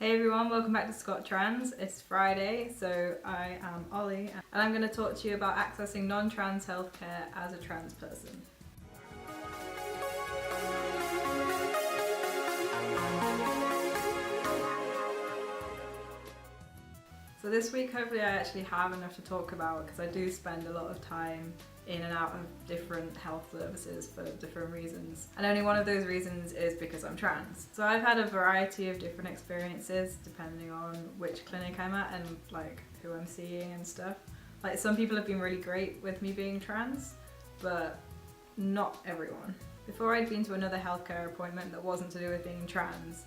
Hey everyone, welcome back to scotTRANS. It's Friday, so I am Ollie, and I'm going to talk to you about accessing non-trans healthcare as a trans person. So this week hopefully I actually have enough to talk about, because I do spend a lot of time in and out of different health services for different reasons. And only one of those reasons is because I'm trans. So I've had a variety of different experiences depending on which clinic I'm at and like who I'm seeing and stuff. Like some people have been really great with me being trans, but not everyone. Before I'd been to another healthcare appointment that wasn't to do with being trans,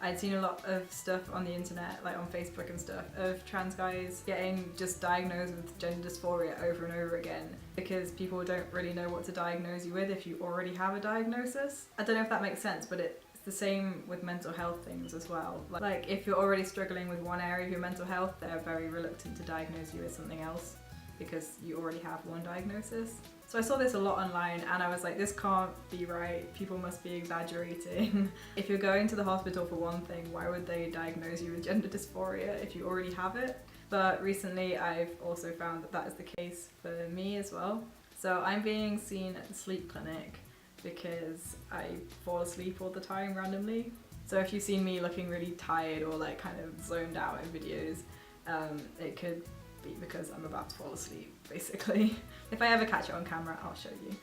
I'd seen a lot of stuff on the internet, like on Facebook and stuff, of trans guys getting just diagnosed with gender dysphoria over and over again because people don't really know what to diagnose you with if you already have a diagnosis. I don't know if that makes sense, but it's the same with mental health things as well. Like if you're already struggling with one area of your mental health, they're very reluctant to diagnose you with something else because you already have one diagnosis. So I saw this a lot online and I was like, this can't be right, people must be exaggerating. If you're going to the hospital for one thing, why would they diagnose you with gender dysphoria if you already have it? But recently I've also found that that is the case for me as well. So I'm being seen at the sleep clinic because I fall asleep all the time randomly. So if you've seen me looking really tired or like kind of zoned out in videos, it could be because I'm about to fall asleep, basically. If I ever catch it on camera, I'll show you.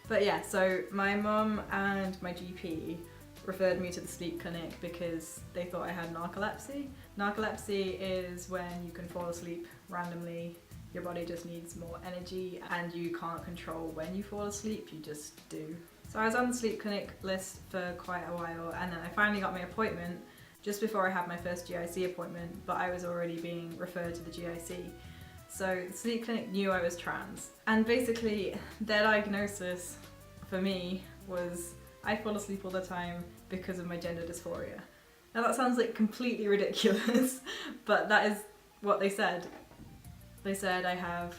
But yeah, so my mum and my GP referred me to the sleep clinic because they thought I had narcolepsy. Narcolepsy is when you can fall asleep randomly, your body just needs more energy and you can't control when you fall asleep, you just do. So I was on the sleep clinic list for quite a while and then I finally got my appointment just before I had my first GIC appointment, but I was already being referred to the GIC. So the sleep clinic knew I was trans. And basically their diagnosis for me was I fall asleep all the time because of my gender dysphoria. Now that sounds like completely ridiculous, but that is what they said. They said I have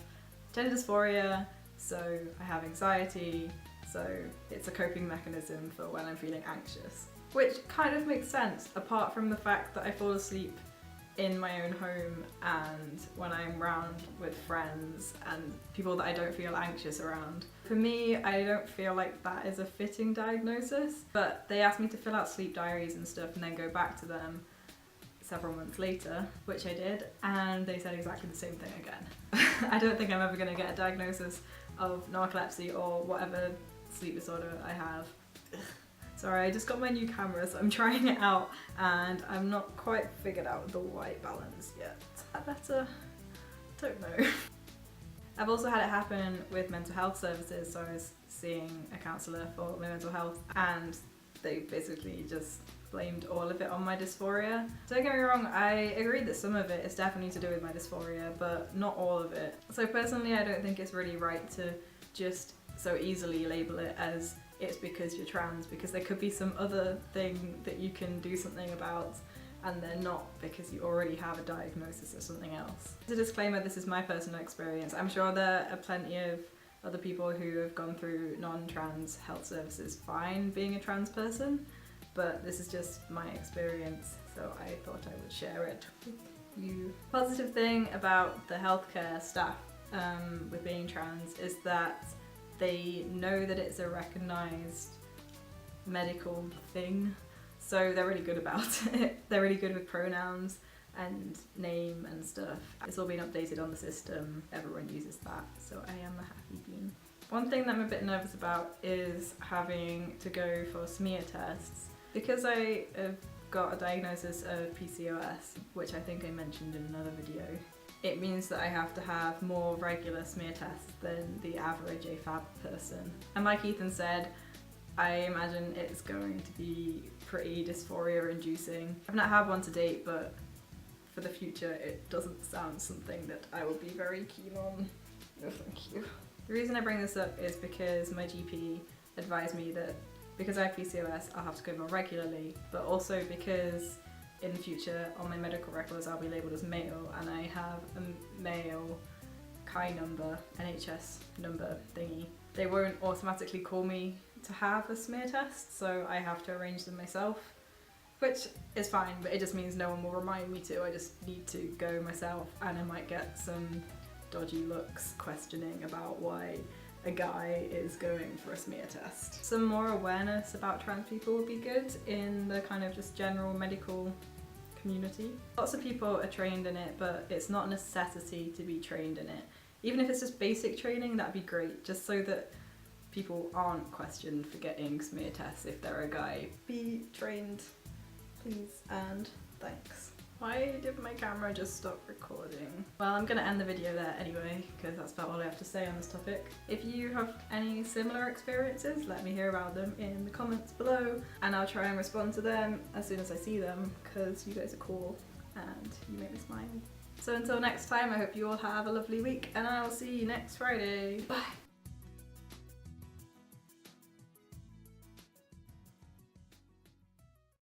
gender dysphoria, so I have anxiety, so it's a coping mechanism for when I'm feeling anxious. Which kind of makes sense, apart from the fact that I fall asleep in my own home and when I'm around with friends and people that I don't feel anxious around. For me, I don't feel like that is a fitting diagnosis, but they asked me to fill out sleep diaries and stuff and then go back to them several months later, which I did, and they said exactly the same thing again. I don't think I'm ever going to get a diagnosis of narcolepsy or whatever sleep disorder I have. Sorry, I just got my new camera, so I'm trying it out and I'm not quite figured out the white balance yet. Is that better? Don't know. I've also had it happen with mental health services, so I was seeing a counsellor for my mental health and they basically just blamed all of it on my dysphoria. Don't get me wrong, I agree that some of it is definitely to do with my dysphoria, but not all of it. So personally, I don't think it's really right to just so easily label it as it's because you're trans, because there could be some other thing that you can do something about and they're not because you already have a diagnosis of something else. As a disclaimer, this is my personal experience. I'm sure there are plenty of other people who have gone through non-trans health services fine being a trans person, but this is just my experience, so I thought I would share it with you. Positive thing about the healthcare staff with being trans is that they know that it's a recognised medical thing, so they're really good about it. They're really good with pronouns and name and stuff. It's all been updated on the system, everyone uses that, so I am a happy bean. One thing that I'm a bit nervous about is having to go for smear tests. Because I have got a diagnosis of PCOS, which I think I mentioned in another video, it means that I have to have more regular smear tests than the average AFAB person. And like Ethan said, I imagine it's going to be pretty dysphoria inducing. I've not had one to date, but for the future it doesn't sound something that I would be very keen on. No thank you. The reason I bring this up is because my GP advised me that because I have PCOS I'll have to go more regularly, but also because in the future on my medical records I'll be labelled as male and I have a male Chi number, NHS number thingy. They won't automatically call me to have a smear test, so I have to arrange them myself. which is fine, but it just means no one will remind me to. I just need to go myself, and I might get some dodgy looks questioning about why a guy is going for a smear test. Some more awareness about trans people would be good in the kind of just general medical community. Lots of people are trained in it, but it's not a necessity to be trained in it. Even if it's just basic training, that'd be great, just so that people aren't questioned for getting smear tests if they're a guy. Be trained, please, and thanks. Why did my camera just stop recording? Well, I'm gonna end the video there anyway, because that's about all I have to say on this topic. If you have any similar experiences, let me hear about them in the comments below, and I'll try and respond to them as soon as I see them, because you guys are cool and you make me smile. So until next time, I hope you all have a lovely week, and I'll see you next Friday. Bye!